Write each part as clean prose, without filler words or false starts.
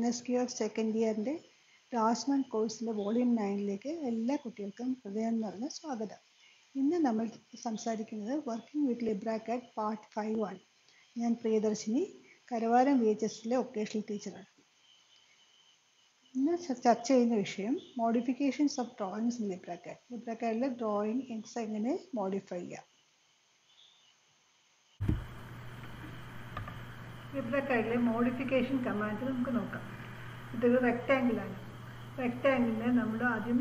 NSQF second ഇയറിൻ്റെ class 1 കോഴ്സിലെ volume 9ലേക്ക് എല്ലാ കുട്ടികൾക്കും ഹൃദയം നിറഞ്ഞ സ്വാഗതം. ഇന്ന് നമ്മൾ സംസാരിക്കുന്നത് വർക്കിംഗ് വിത്ത് ലിബ്രാകാഡ് പാർട്ട് 5 ആണ്. ഞാൻ പ്രിയദർശിനി, കരവാരം VHSലെ ഒക്കേഷണൽ ടീച്ചറാണ്. ഇന്ന് ചർച്ച ചെയ്യുന്ന വിഷയം modifications of drawings in LibreCAD. ലിബ്രാകാഡിലെ ഡ്രോയിങ്സ് എങ്ങനെ മോഡിഫൈ ചെയ്യാം. ലിബ്രാകാഡിലെ മോഡിഫിക്കേഷൻ കമാൻഡ് നമുക്ക് നോക്കാം. ഇതൊരു റെക്റ്റാങ്കിളാണ്. റെക്റ്റാങ്കിളിനെ നമ്മൾ ആദ്യം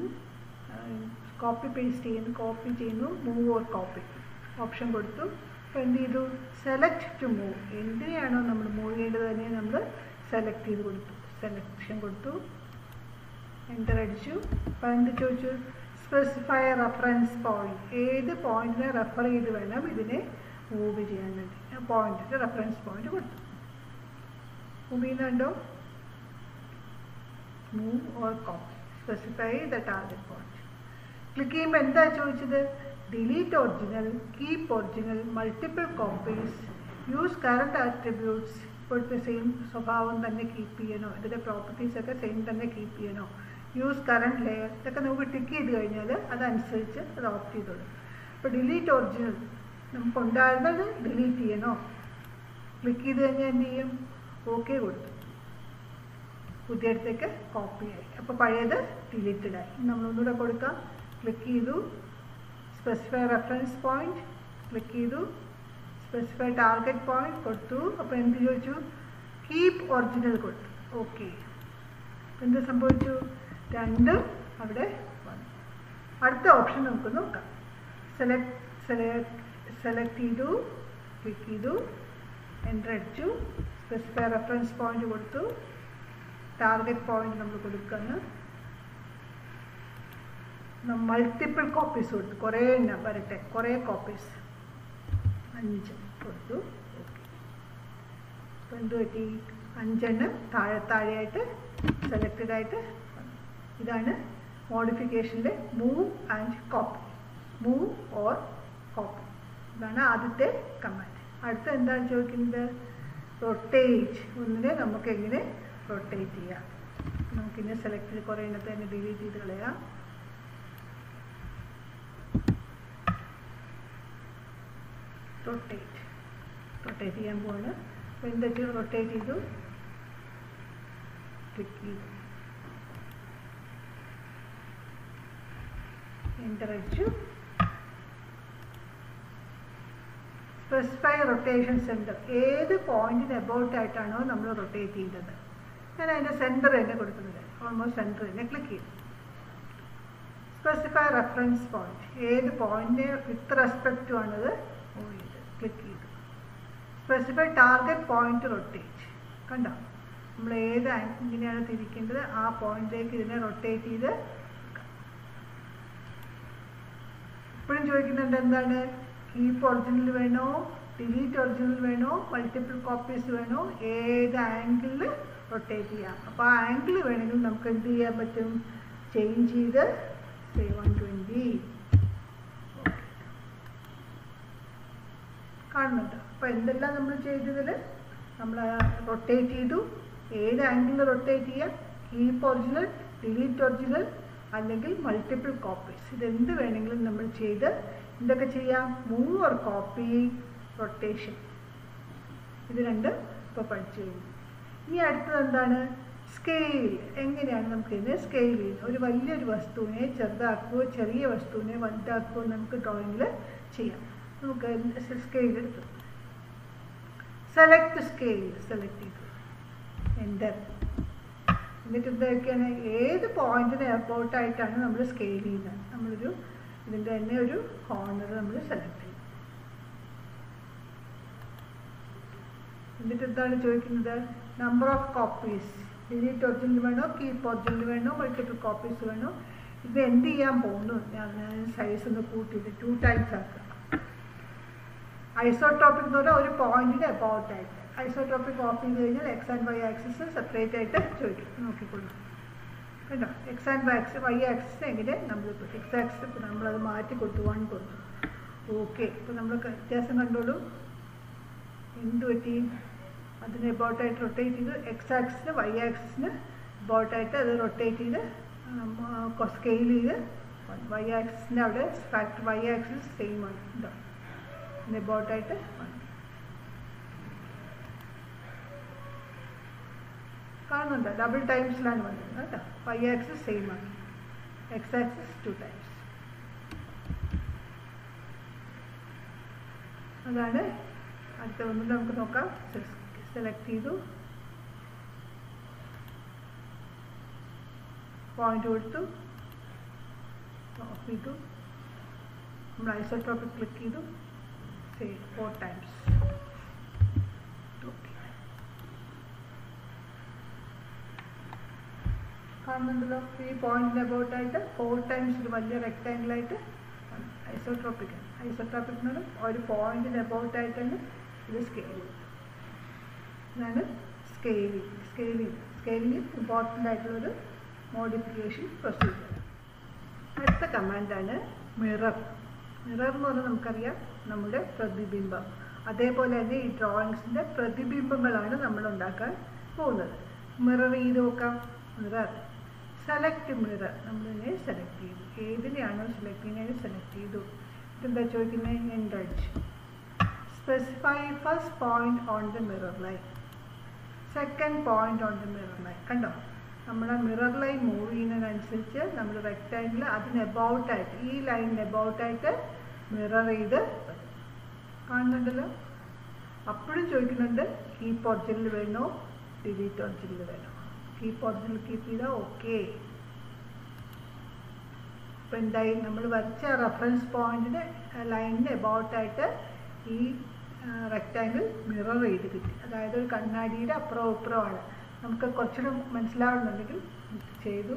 കോപ്പി ചെയ്യുന്നു, മൂവ് ഓർ കോപ്പി ഓപ്ഷൻ കൊടുത്തു. അപ്പോൾ എന്ത് ചെയ്തു? Select to move. എന്തിനെയാണോ നമ്മൾ മൂവ് ചെയ്യേണ്ടത് തന്നെ നമ്മൾ സെലക്ട് ചെയ്ത് കൊടുത്തു. സെലക്ഷൻ കൊടുത്തു, എൻ്റർ അടിച്ചു. അപ്പോൾ എന്ത് ചോദിച്ചു? Specify reference point. ഏത് പോയിന്റിനെ റെഫർ ചെയ്ത് വേണം ഇതിനെ മൂവ് ചെയ്യാൻ വേണ്ടി. ആ പോയിന്റിൻ്റെ റെഫറൻസ് പോയിന്റ് കൊടുത്തു. മൂവ് ചെയ്യുന്നുണ്ടോ? Move or copy. Specify the target point. Click ചെയ്യുമ്പോൾ എന്താ ചോദിച്ചത്? Delete original, keep original, multiple copies, use current attributes. ഇപ്പോഴത്തെ സെയിം സ്വഭാവം തന്നെ കീപ്പ് ചെയ്യണോ, ഇതിൻ്റെ പ്രോപ്പർട്ടീസൊക്കെ സെയിം തന്നെ കീപ്പ് ചെയ്യണോ, യൂസ് കറണ്ട് ലെയർ, ഇതൊക്കെ നമുക്ക് ടിക്ക് ചെയ്ത് കഴിഞ്ഞാൽ അതനുസരിച്ച് അത് ഓപ്റ്റ് ചെയ്തോളൂ. അപ്പോൾ ഡിലീറ്റ് ഒറിജിനൽ നമുക്കുണ്ടായിരുന്നത് ഡിലീറ്റ് ചെയ്യണോ, ക്ലിക്ക് ചെയ്ത് കഴിഞ്ഞാൽ എന്ത് ചെയ്യും? ഓക്കെ കൊടുത്തു. പുതിയടത്തേക്ക് കോപ്പിയായി. അപ്പോൾ പഴയത് ഡിലീറ്റഡായി. നമ്മളൊന്നുകൂടെ കൊടുക്കാം. ക്ലിക്ക് ചെയ്തു, സ്പെസിഫൈ റെഫറൻസ് പോയിന്റ്, ക്ലിക്ക് ചെയ്തു, സ്പെസിഫൈ ടാർഗറ്റ് പോയിന്റ് കൊടുത്തു. അപ്പോൾ എന്ത് ചോദിച്ചു? കീപ്പ് ഒറിജിനൽ കൊടുത്തു. ഓക്കെ. എന്ത് സംഭവിച്ചു? രണ്ടും അവിടെ വന്നു. അടുത്ത ഓപ്ഷൻ നമുക്ക് നോക്കാം. സെലക്ട് ചെയ്തു, ക്ലിക്ക് ചെയ്തു, എൻ്റർ അടിച്ചു, സ്പെസിഫൈ റെഫറൻസ് പോയിന്റ് കൊടുത്തു, ടാർഗറ്റ് പോയിന്റ് നമ്മൾ കൊടുക്കുകയാണ്. മൾട്ടിപ്പിൾ കോപ്പീസ് കൊടുത്തു. കുറേ എണ്ണം വരട്ടെ, കുറേ കോപ്പീസ് 5 കൊടുത്തു. ഓക്കെ. അപ്പോൾ എന്ത് പറ്റി? 5 എണ്ണം താഴെയായിട്ട് സെലക്റ്റഡ് ആയിട്ട് വന്നു. ഇതാണ് മോഡിഫിക്കേഷൻ്റെ move and copy. Move or copy. ഇതാണ് ആദ്യത്തെ കമാൻഡ്. അടുത്ത എന്താണ് ചോദിക്കുന്നത്? റൊട്ടേറ്റ്. ഒന്നിനെ നമുക്ക് എങ്ങനെ റൊട്ടേറ്റ് ചെയ്യാം? നമുക്കിന്നെ സെലക്ട് ചെയ്ത് കുറേ എണ്ണത്തെ തന്നെ ഡിലീറ്റ് ചെയ്ത് കളയാം. റൊട്ടേറ്റ് ചെയ്യാൻ പോവാണ്. അപ്പോൾ എന്താ ചെയ്തു? റൊട്ടേറ്റ് ചെയ്തു, ക്ലിക്ക് ചെയ്തു, എൻ്റർ അടിച്ചു. Specify rotation centre. ഏത് പോയിന്റിന് എബൌട്ടായിട്ടാണോ നമ്മൾ റൊട്ടേറ്റ് ചെയ്തത്, ഞാൻ അതിൻ്റെ സെൻറ്റർ തന്നെ കൊടുക്കുന്നത്. ഓൾമോസ്റ്റ് സെൻറ്റർ തന്നെ ക്ലിക്ക് ചെയ്തു. Specify reference point. ഏത് പോയിന്റിന് വിത്ത് റെസ്പെക്റ്റ് ആണത് മൂവ് ചെയ്ത്, ക്ലിക്ക് ചെയ്തു. Specify target point rotate. കണ്ടോ? നമ്മൾ ഏത് ഇങ്ങനെയാണ് തിരിക്കേണ്ടത് ആ പോയിന്റിലേക്ക് ഇതിനെ റൊട്ടേറ്റ് ചെയ്ത്. ഇപ്പോഴും ചോദിക്കുന്നുണ്ട് എന്താണ്? കീപ്പ് ഒറിജിനൽ വേണോ, ഡിലീറ്റ് ഒറിജിനൽ വേണോ, മൾട്ടിപ്പിൾ കോപ്പീസ് വേണോ, ഏത് ആംഗിളിൽ റൊട്ടേറ്റ് ചെയ്യാം. അപ്പോൾ ആ ആംഗിൾ വേണമെങ്കിൽ നമുക്ക് എന്ത് ചെയ്യാൻ പറ്റും? ചേഞ്ച് ചെയ്ത് 120 കാണുന്നുണ്ട്. അപ്പോൾ എന്തെല്ലാം നമ്മൾ ചെയ്തതിൽ നമ്മൾ റൊട്ടേറ്റ് ചെയ്തു. ഏത് ആംഗിളിൽ റൊട്ടേറ്റ് ചെയ്യാം? കീപ്പ് ഒറിജിനൽ, ഡിലീറ്റ് ഒറിജിനൽ, അല്ലെങ്കിൽ മൾട്ടിപ്പിൾ കോപ്പീസ്. ഇതെന്ത് വേണമെങ്കിലും നമ്മൾ ചെയ്ത് എന്തൊക്കെ ചെയ്യാം? Move or copy, rotation. ഇത് രണ്ടും ഇപ്പോൾ പഠിച്ചു കഴിഞ്ഞു. ഇനി അടുത്തത് എന്താണ്? സ്കെയിൽ. എങ്ങനെയാണ് നമുക്കിതിനെ സ്കെയിൽ ചെയ്യുന്നത്? ഒരു വലിയൊരു വസ്തുവിനെ ചെറുതാക്കുകയോ ചെറിയ വസ്തുവിനെ വലുതാക്കുകയോ നമുക്ക് ഡ്രോയിങ്ങിൽ ചെയ്യാം. നമുക്ക് സ്കെയിൽ എടുത്തു. Select scale. സെലക്ട് ചെയ്തു, എൻ്റർ. എന്നിട്ട് എന്തൊക്കെയാണ്? ഏത് പോയിന്റിന് എബൌട്ടായിട്ടാണ് നമ്മൾ സ്കെയിൽ ചെയ്യുന്നത്. നമ്മളൊരു ഇതിൻ്റെ തന്നെ ഒരു കോർണർ നമ്മൾ സെലക്ട് ചെയ്യും. എന്നിട്ട് എന്താണ് ചോദിക്കുന്നത്? Number of copies. Delete original വേണോ, കീപ്പ് ഒറിജിനൽ വേണോ, മൾട്ടിപ്പിൾ കോപ്പീസ് വേണോ? ഇത് എന്ത് ചെയ്യാൻ പോകുന്നു? ഞാൻ സൈസ് ഒന്ന് കൂട്ടിയിട്ട് 2 ടൈംസ് ആക്കുക. ഐസോട്രോപ്പിക് എന്ന് പറഞ്ഞാൽ ഒരു പോയിന്റിന് എബൌട്ടായിട്ട്. ഐസോട്രോപ്പിക് ഓഫ് ചെയ്ത് കഴിഞ്ഞാൽ X and Y axis separate ആയിട്ട് ചോദിക്കും. നോക്കിക്കൊള്ളു കേട്ടോ. എക്സ് ആൻഡ് വൈ ആക്സിസ് എങ്ങനെ നമ്മൾ എക്സ് ആക്സിസ് ഇപ്പോൾ നമ്മളത് മാറ്റി കൊടുത്തു, 1 കൊടുത്തു. ഓക്കെ. ഇപ്പോൾ നമ്മൾ വ്യത്യാസം കണ്ടോളൂ. എന്ത് പറ്റി? അതിനെ എബൌട്ടായിട്ട് റൊട്ടേറ്റ് ചെയ്ത് എക്സ് ആക്സിന് വൈ ആക്സിന് എബൌട്ടായിട്ട് അത് റൊട്ടേറ്റ് ചെയ്ത് സ്കെയിൽ ചെയ്ത് വൈ ആക്സിൻ്റെ അവിടെ ഫാക്ടർ വൈ ആക്സിസ് സെയിം ആണ് ഉണ്ടോ അതിന് എബൌട്ടായിട്ട് കാണുന്നുണ്ടോ ഡബിൾ ടൈംസിലാണ് വന്നത് കേട്ടോ വൈ ആക്സിസ് സെയിം ആണ് എക്സ് ആക്സിസ് 2 ടൈംസ് അതാണ് അടുത്ത ഒന്ന് നമുക്ക് നോക്കാം സെലക്ട് ചെയ്തു പോയിന്റ് കൊടുത്തു ഓഫ് ചെയ്തു നമ്മൾ ഐസോട്രോപിക് ക്ലിക്ക് ചെയ്തു 4 ടൈംസ് കാണുന്നുണ്ടല്ലോ ഈ പോയിന്റിന് അബൌട്ടായിട്ട് 4 ടൈംസ് ഒരു വലിയ റെക്ടാങ്കിളായിട്ട് ഐസോട്രോപിക് എന്ന് ഒരു പോയിന്റിന് അബൌട്ടായിട്ടാണ് ഇത് സ്കെയിൽ ചെയ്യുന്നത് ഇതാണ് സ്കെയിലിംഗ് ഇമ്പോർട്ടൻ്റ് ആയിട്ടുള്ളൊരു മോഡിഫിക്കേഷൻ പ്രൊസീജിയർ. അടുത്ത കമാൻഡാണ് മിറർ എന്ന് പറഞ്ഞാൽ നമുക്കറിയാം നമ്മുടെ പ്രതിബിംബം. അതേപോലെ തന്നെ ഈ ഡ്രോയിങ്സിൻ്റെ പ്രതിബിംബങ്ങളാണ് നമ്മൾ ഉണ്ടാക്കാൻ പോകുന്നത്. മിറർ ചെയ്ത് നോക്കാം. മിറർ സെലക്ട് മിറർ നമ്മളിതിനെ സെലക്ട് ചെയ്തു. ഏതിനെയാണോ സെലക്ട് ചെയ്യുന്നത് സെലക്ട് ചെയ്തു. ഇതെന്താ ചോദിക്കുന്നത്? എൻഡ്രജ് specify first point on the mirror line, second point on the mirror line. കണ്ടോ, നമ്മുടെ മിറർ ലൈൻ മൂവ് ചെയ്യുന്നതിനനുസരിച്ച് നമ്മൾ റെക്റ്റാങ്കിൾ അതിന് എബൌട്ടായിട്ട് ഈ ലൈനിന് എബൌട്ടായിട്ട് മിറർ ചെയ്ത് കാണുന്നുണ്ടല്ലോ. അപ്പോഴും ചോദിക്കുന്നുണ്ട് കീപ്പ് ഒറിജിനൽ വേണോ ഡിലീറ്റ് ഒറിജിനൽ വേണോ. കീപ്പ് ഒറിജിനൽ കീപ്പ് ചെയ്താൽ ഓക്കെ. ഇപ്പം എന്തായി, നമ്മൾ വരച്ച റെഫറൻസ് പോയിന്റിന് ലൈനിന് എബൌട്ടായിട്ട് ഈ റെക്റ്റാങ്കിൾ മിറർ ചെയ്ത് കിട്ടി. അതായത് ഒരു കണ്ണാടിയുടെ അപ്പുറവും ഇപ്പുറമാണ്. നമുക്ക് കുറച്ചുകൂടെ മനസ്സിലാവുന്നുണ്ടെങ്കിൽ ചെയ്തു.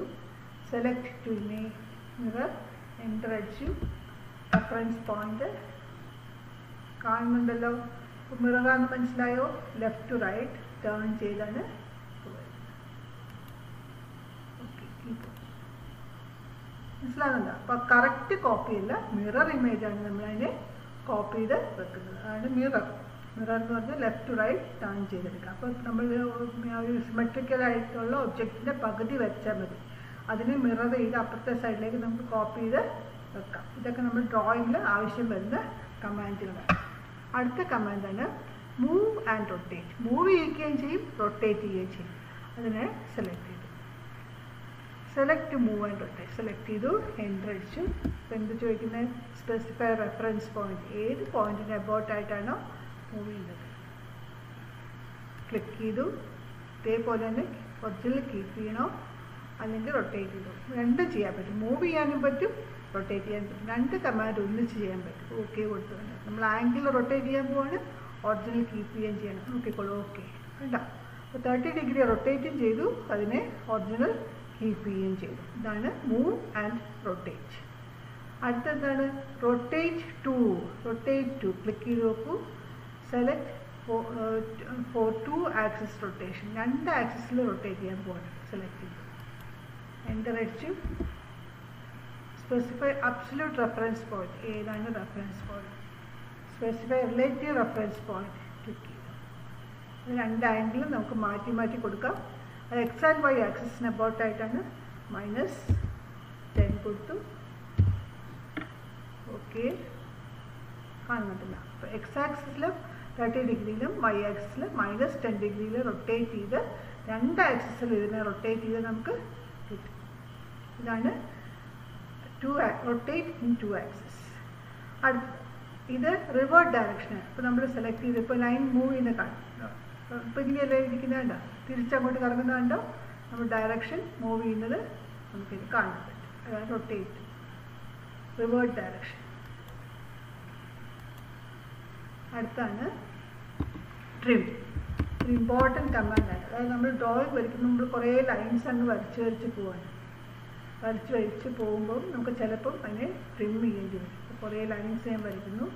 സെലക്ട് ടു മിറർ, എൻ്റർ അടിച്ചു. റെഫറൻസ് പോയിന്റ് കാണുന്നുണ്ടല്ലോ. മിററാന്ന് മനസ്സിലായോ? ലെഫ്റ്റ് ടു റൈറ്റ് ടേൺ ചെയ്താണ്. മനസ്സിലാകുന്നുണ്ടോ? അപ്പോൾ കറക്റ്റ് കോപ്പിയല്ല, മിറർ ഇമേജാണ് നമ്മളതിനെ കോപ്പി ചെയ്ത് വെക്കുന്നത്. അതാണ് മിറർ. മിറർ എന്ന് പറഞ്ഞാൽ ലെഫ്റ്റ് ടു റൈറ്റ് ടേൺ ചെയ്തെടുക്കുക. അപ്പോൾ നമ്മൾ ഒരു സിമെട്രിക്കലായിട്ടുള്ള ഒബ്ജക്റ്റിൻ്റെ പകുതി വെച്ചാൽ മതി. അതിനെ മിറർ ചെയ്ത് അപ്പുറത്തെ സൈഡിലേക്ക് നമുക്ക് കോപ്പി ചെയ്ത് വെക്കാം. ഇതൊക്കെ നമ്മൾ ഡ്രോയിങ്ങിൽ ആവശ്യം വരുന്ന കമാൻഡുകളാണ്. അടുത്ത കമാൻഡാണ് മൂവ് ആൻഡ് റൊട്ടേറ്റ്. മൂവ് ചെയ്യുകയും ചെയ്യും, റൊട്ടേറ്റ് ചെയ്യുകയും ചെയ്യും. അതിനെ സെലക്ട് ചെയ്തു. Select move and rotate select ചെയ്തു, എൻ്റർ അടിച്ചു. ഇപ്പോൾ എന്ത് ചോദിക്കുന്നത്? Specify reference point. ഏത് പോയിന്റിന് എബൌട്ടായിട്ടാണോ മൂവ് ചെയ്യുന്നത് ക്ലിക്ക് ചെയ്തു. ഇതേപോലെ തന്നെ ഒറിജിനൽ കീപ്പ് ചെയ്യണോ അല്ലെങ്കിൽ റൊട്ടേറ്റ് ചെയ്തു. രണ്ടും ചെയ്യാൻ പറ്റും. മൂവ് ചെയ്യാനും പറ്റും, റൊട്ടേറ്റ് ചെയ്യാൻ പറ്റും. രണ്ട് കമാൻഡ് ഒന്നിച്ച് ചെയ്യാൻ പറ്റും. ഓക്കെ കൊടുത്തുകൊണ്ട് നമ്മൾ ആംഗിൾ റൊട്ടേറ്റ് ചെയ്യാൻ പോവാണ്, ഒറിജിനൽ കീപ്പ് ചെയ്യാൻ ചെയ്യണം. നോക്കിക്കോളൂ. ഓക്കെ കണ്ടോ? അപ്പോൾ 30 ഡിഗ്രി റൊട്ടേറ്റും ചെയ്തു, അതിനെ ഒറിജിനൽ കീപ്പ് ചെയ്യുകയും ചെയ്തു. ഇതാണ് മൂവ് ആൻഡ് റൊട്ടേറ്റ്. അടുത്തെന്താണ്? Rotate two. Rotate two click ചെയ്ത് നോക്കൂ. Select four 2 axis rotation. 2 ആക്സിസിൽ റൊട്ടേറ്റ് ചെയ്യാൻ പോകണം. സെലക്ട് ചെയ്തു, എൻ്റർ അടിച്ചു. Specify absolute reference point. ഏതാണ് reference point? Specify relative reference point click ചെയ്തു. അത് 2 ആംഗിളും നമുക്ക് മാറ്റി മാറ്റി കൊടുക്കാം. അത് എക്സ് ആൻഡ് വൈ ആക്സിസിന് അബൌട്ടായിട്ടാണ്. -10 കൊടുത്തു. ഓക്കെ കാണുന്നില്ല. അപ്പോൾ എക്സ് ആക്സിസിൽ 30 ഡിഗ്രിയിലും വൈ ആക്സിസിൽ -10 ഡിഗ്രിയിൽ റൊട്ടേറ്റ് ചെയ്ത് 2 ആക്സിസിൽ ഇതിനെ റൊട്ടേറ്റ് ചെയ്ത് നമുക്ക് കിട്ടും. ഇതാണ് റൊട്ടേറ്റ് ഇൻ 2 ആക്സിസ്. അടുത്ത ഇത് റിവേർട്ട് ഡയറക്ഷനാണ്. ഇപ്പോൾ നമ്മൾ സെലക്ട് ചെയ്ത് ഇപ്പോൾ ലൈൻ മൂവ് ചെയ്യുന്ന കാണും. ഇപ്പോൾ ഇങ്ങനെയല്ലേ ഇരിക്കുന്നത് കണ്ടോ? തിരിച്ചങ്ങോട്ട് കറങ്ങുന്നത് കണ്ടോ? നമ്മൾ ഡയറക്ഷൻ മൂവ് ചെയ്യുന്നത് നമുക്കിത് കാണാൻ പറ്റും. അതാണ് റൊട്ടേറ്റ്, റിവേർട്ട് ഡയറക്ഷൻ. അടുത്താണ് ട്രിം. ഒരു ഇമ്പോർട്ടൻറ്റ് കമാൻഡാണ്. അതായത് നമ്മൾ ഡ്രോയിങ് വരയ്ക്കുമ്പോൾ നമ്മൾ കുറേ ലൈൻസ് അങ്ങ് വരച്ച് പോവാണ്. വരച്ച് പോകുമ്പോൾ നമുക്ക് ചിലപ്പം അതിനെ ട്രിം ചെയ്യേണ്ടി വരും. കുറേ ലൈൻസ് ഞാൻ വരയ്ക്കുന്നു.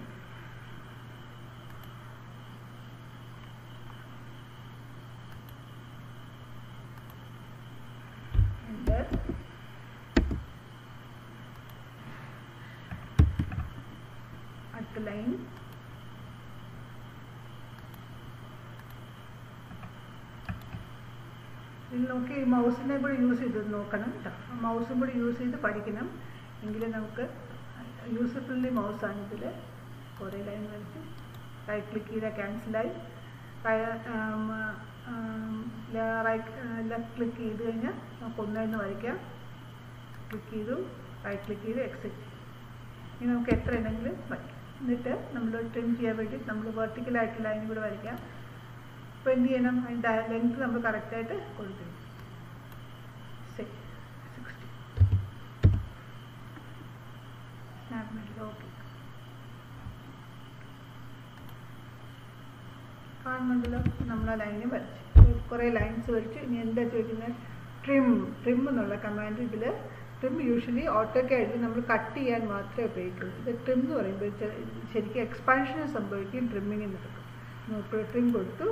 അടുത്ത ലൈൻ ഇതിൽ നോക്കി ഈ മൗസിനെ കൂടി യൂസ് ചെയ്ത് നോക്കണം കേട്ടോ. മൗസും കൂടി യൂസ് ചെയ്ത് പഠിക്കണം, എങ്കിലും നമുക്ക് യൂസ്ഫുള്ളി മൗസാണ് ഇതിൽ. കുറേ ലൈൻ വരച്ച് റൈറ്റ് ക്ലിക്ക് ചെയ്താൽ ക്യാൻസലായി. ലെഫ്റ്റ് ക്ലിക്ക് ചെയ്ത് കഴിഞ്ഞാൽ നമുക്ക് ഒന്നേന്ന് വരയ്ക്കാം. ക്ലിക്ക് ചെയ്തു, റൈറ്റ് ക്ലിക്ക് ചെയ്ത് എക്സിറ്റ്. ഇനി നമുക്ക് എത്ര ഉണ്ടെങ്കിലും വരയ്ക്കാം. എന്നിട്ട് നമ്മൾ ട്രിം ചെയ്യാൻ വേണ്ടി നമ്മൾ വെർട്ടിക്കലായിട്ട് ലൈൻ കൂടെ വരയ്ക്കാം. അപ്പോൾ എന്ത് ചെയ്യണം, അതിൻ്റെ ലെങ്ത് നമ്മൾ കറക്റ്റായിട്ട് കൊടുക്കണം. 60 ഓക്കെ കാണുന്നുണ്ടല്ലോ. നമ്മൾ ആ ലൈന് വരച്ച് കുറേ ലൈൻസ് വരച്ച്. ഇനി എന്താ ചോദിക്കുന്നത്, ട്രിം എന്നുള്ള കമാൻഡ്. ഇതിൽ ട്രിം യൂഷ്വലി ഓട്ടോക്കായിട്ട് നമ്മൾ കട്ട് ചെയ്യാൻ മാത്രമേ ഉപയോഗിക്കുള്ളൂ. ഇത് ട്രിം എന്ന് പറയുമ്പോൾ ശരിക്കും എക്സ്പാൻഷന് സംഭവിക്കും, ട്രിമ്മിങ് നടക്കും. നമുക്ക് ട്രിം കൊടുത്തു.